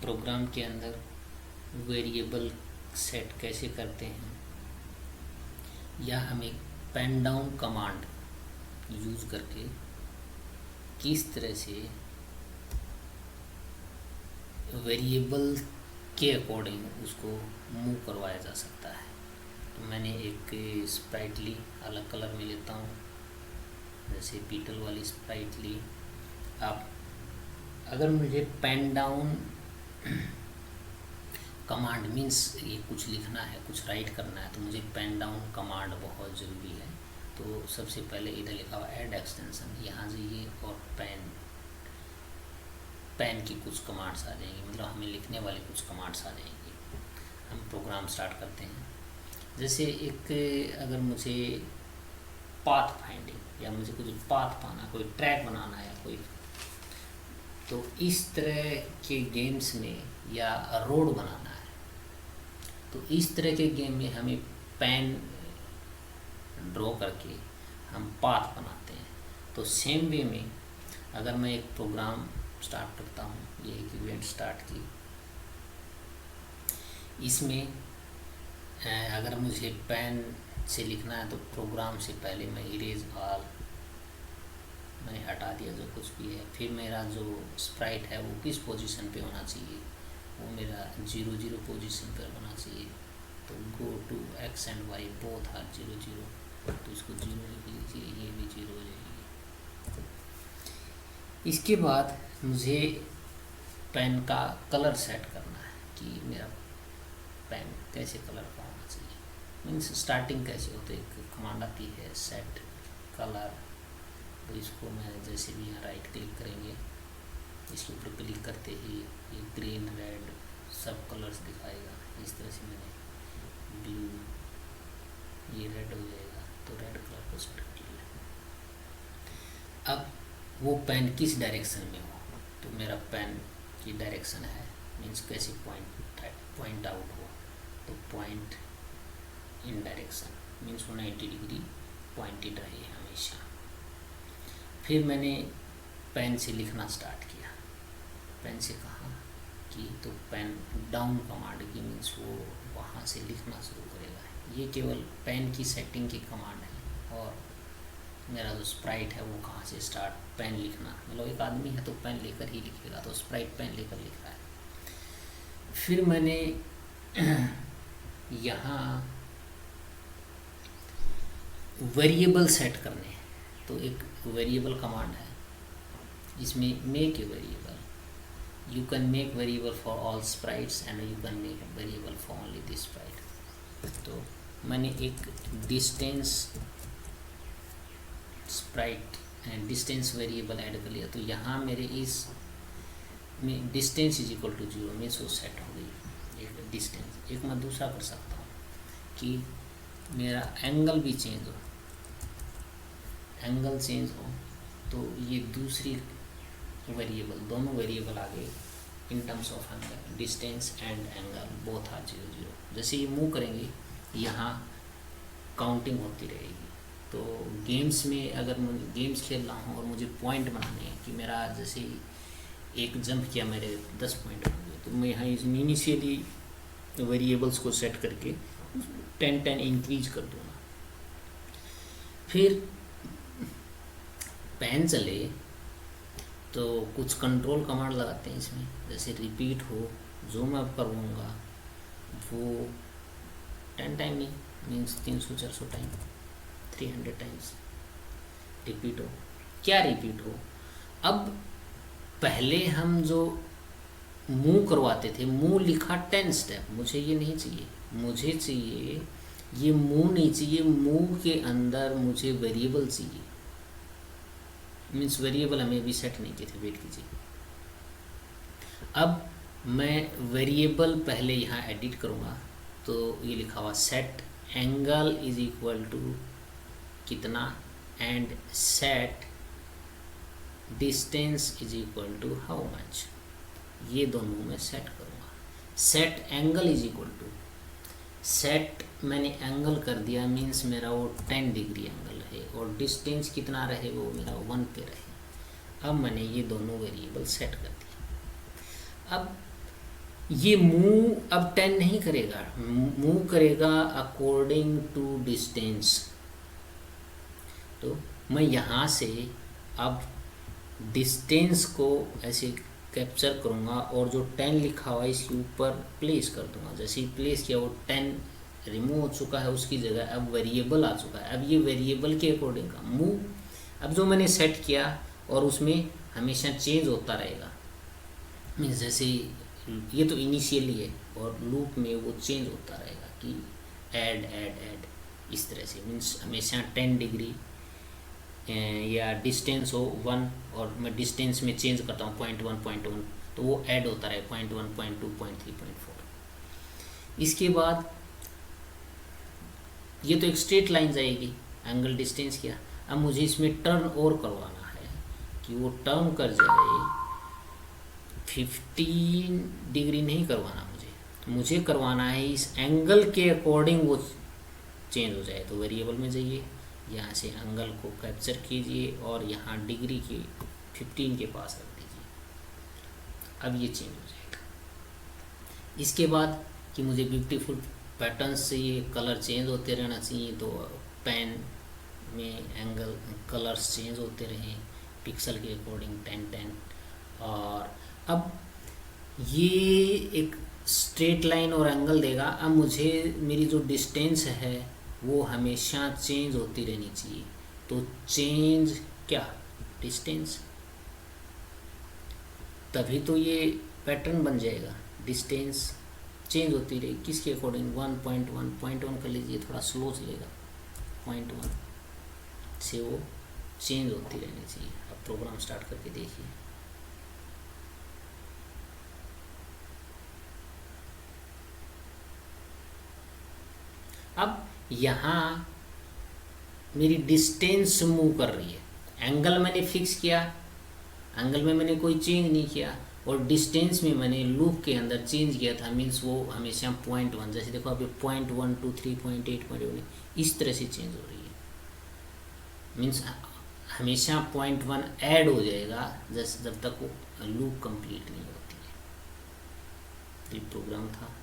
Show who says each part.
Speaker 1: Programme के अंदर variable set कैसे करते हैं, या हम एक पेन डाउन कमांड यूज़ करके किस तरह से वेरिएबल के अकॉर्डिंग उसको मूव करवाया जा सकता है। तो मैंने एक स्प्राइटली अलग कलर में लेता हूँ, जैसे बीटल वाली स्प्राइटली। अब अगर मुझे पेन डाउन कमांड मीन्स ये कुछ लिखना है, कुछ राइट करना है, तो मुझे पेन डाउन कमांड बहुत ज़रूरी है। तो सबसे पहले इधर लिखा हुआ ऐड एक्सटेंशन, यहाँ जाइए और पेन की कुछ कमांड्स आ जाएंगी, मतलब हमें लिखने वाली कुछ कमांड्स आ जाएंगी। हम प्रोग्राम स्टार्ट करते हैं। जैसे एक अगर मुझे पाथ फाइंडिंग या मुझे कुछ पाथ पाना, कोई ट्रैक बनाना है कोई, तो इस तरह के गेम्स में या रोड बनाना है, तो इस तरह के गेम में हमें पेन ड्रॉ करके हम पाथ बनाते हैं। तो सेम वे में अगर मैं एक प्रोग्राम स्टार्ट करता हूँ, ये एक इवेंट स्टार्ट की, इसमें अगर मुझे पेन से लिखना है तो प्रोग्राम से पहले मैं इरेज ऑल मैंने हटा दिया जो कुछ भी है। फिर मेरा जो स्प्राइट है वो किस पोजीशन पे होना चाहिए, वो मेरा 0 0 पोजीशन पर होना चाहिए। तो go to x and y both are 0 0, तो इसको 0 लिख लीजिए, ये भी 0 हो जाएगी। इसके बाद मुझे पेन का कलर सेट करना है कि मेरा पेन कैसे कलर का होना चाहिए। मीन्स स्टार्टिंग कैसे होते, एक कमांड आती है सेट कलर, तो इसको मैं जैसे भी यहाँ राइट क्लिक करेंगे, इसके ऊपर क्लिक करते ही ये ग्रीन रेड सब कलर्स दिखाएगा। इस तरह से मैंने ब्लू, ये रेड हो जाएगा, तो रेड कलर को सेट कर लिया। अब वो पेन किस डायरेक्शन में हो, तो मेरा पेन की डायरेक्शन है मीन्स कैसे पॉइंट आउट हो, तो point in direction means 90 degree pointed रहे हमेशा। फिर मैंने पेन से लिखना स्टार्ट किया। पेन से कहा कि तो पेन डाउन कमांड की मीन्स वो वहाँ से लिखना शुरू करेगा। ये केवल पेन की सेटिंग की कमांड है, और मेरा जो स्प्राइट है वो कहाँ से स्टार्ट, पेन लिखना, मतलब एक आदमी है तो पेन लेकर ही लिखेगा, तो स्प्राइट पेन लेकर लिख रहा है। फिर मैंने यहाँ वेरिएबल सेट करने हैं, तो एक वेरिएबल कमांड है, इसमें make a variable, you can make variable for all sprites and you can make variable for only this Sprite. तो मैंने एक distance Sprite and distance variable add कर लिया। तो यहाँ मेरे इस में डिस्टेंस इज इक्वल टू 0 में सो सेट हो गई एक डिस्टेंस। एक मैं दूसरा कर सकता हूँ कि मेरा एंगल भी चेंज हो, एंगल चेंज हो, तो ये दूसरी वेरिएबल, दोनों वेरिएबल आ गए in terms of angle, distance and angle both are 0 0। जैसे ये मूव करेंगे यहाँ काउंटिंग होती रहेगी। तो गेम्स में अगर मैं गेम्स खेल रहा हूँ और मुझे पॉइंट बनाने हैं कि मेरा जैसे एक जंप किया मेरे 10 पॉइंट बन गए, तो मैं यहाँ इनिशियली वेरिएबल्स को सेट करके 10 इंक्रीज कर दूँगा। फिर पेन चले तो कुछ कंट्रोल कमांड लगाते हैं इसमें, जैसे रिपीट हो, जो मैं करूँगा वो 10 टाइम नहीं मीन्स 300-400 टाइम, 300 टाइम्स रिपीट हो। क्या रिपीट हो, अब पहले हम जो मूव करवाते थे, मूव लिखा 10 स्टेप, मुझे ये नहीं चाहिए, मुझे चाहिए ये मूव नहीं चाहिए, मूव के अंदर मुझे वेरिएबल चाहिए। मीन्स वेरिएबल हमें अभी सेट नहीं किए थे, वेट कीजिए। अब मैं वेरिएबल पहले यहाँ एडिट करूँगा, तो ये लिखा हुआ set angle is equal to कितना and set distance is equal to how much, ये दोनों मैं सेट करूँगा। Set angle is equal to, set मैंने एंगल कर दिया मीन्स मेरा वो 10 डिग्री एंगल है, और डिस्टेंस कितना रहे वो मेरा 1 पे रहे। अब मैंने ये दोनों वेरिएबल सेट कर दिए। अब ये मूव अब 10 नहीं करेगा, मूव करेगा अकॉर्डिंग टू डिस्टेंस। तो मैं यहाँ से अब डिस्टेंस को ऐसे कैप्चर करूँगा और जो 10 लिखा हुआ है इसके ऊपर प्लेस कर दूँगा। जैसे ही प्लेस किया वो 10 रिमूव हो चुका है, उसकी जगह अब वेरिएबल आ चुका है। अब ये वेरिएबल के अकॉर्डिंग का मूव, अब जो मैंने सेट किया और उसमें हमेशा चेंज होता रहेगा। मीन्स जैसे ये तो इनिशियली है और लूप में वो चेंज होता रहेगा कि ऐड ऐड ऐड इस तरह से। मीन्स हमेशा 10 डिग्री या डिस्टेंस हो 1 और मैं डिस्टेंस में चेंज करता हूँ 0.1 तो वो ऐड होता रहे 0.1 0.2 0.3 0.4। इसके बाद ये तो एक स्ट्रेट लाइन जाएगी, एंगल डिस्टेंस किया। अब मुझे इसमें टर्न और करवाना है कि वो टर्न कर जाए 15 डिग्री नहीं करवाना मुझे करवाना है इस एंगल के अकॉर्डिंग वो चेंज हो जाए। तो वेरिएबल में जाइए, यहाँ से एंगल को कैप्चर कीजिए और यहाँ डिग्री के 15 के पास रख दीजिए। अब ये चेंज हो जाएगा। इसके बाद कि मुझे ब्यूटीफुल पैटर्न्स से ये कलर चेंज होते रहना चाहिए, तो पेन में एंगल कलर्स चेंज होते रहें पिक्सल के अकॉर्डिंग 10-10। और अब ये एक स्ट्रेट लाइन और एंगल देगा। अब मुझे मेरी जो डिस्टेंस है वो हमेशा चेंज होती रहनी चाहिए। तो चेंज क्या डिस्टेंस, तभी तो ये पैटर्न बन जाएगा। डिस्टेंस चेंज होती रहेगी किसके अकॉर्डिंग 1.1 कर लीजिए, थोड़ा स्लो चलेगा। 0.1 से वो चेंज होती रहनी चाहिए। अब प्रोग्राम स्टार्ट करके देखिए। अब यहाँ मेरी डिस्टेंस मूव कर रही है। एंगल मैंने फिक्स किया, एंगल में मैंने कोई चेंज नहीं किया, और डिस्टेंस में मैंने लूप के अंदर चेंज किया था। मीन्स वो हमेशा 0.1, जैसे देखो अभी 0.1 2 3.8 0.1 इस तरह से चेंज हो रही है। मीन्स हमेशा 0.1 ऐड हो जाएगा जब तक वो लूप कंप्लीट नहीं होती है। तो ये प्रोग्राम था।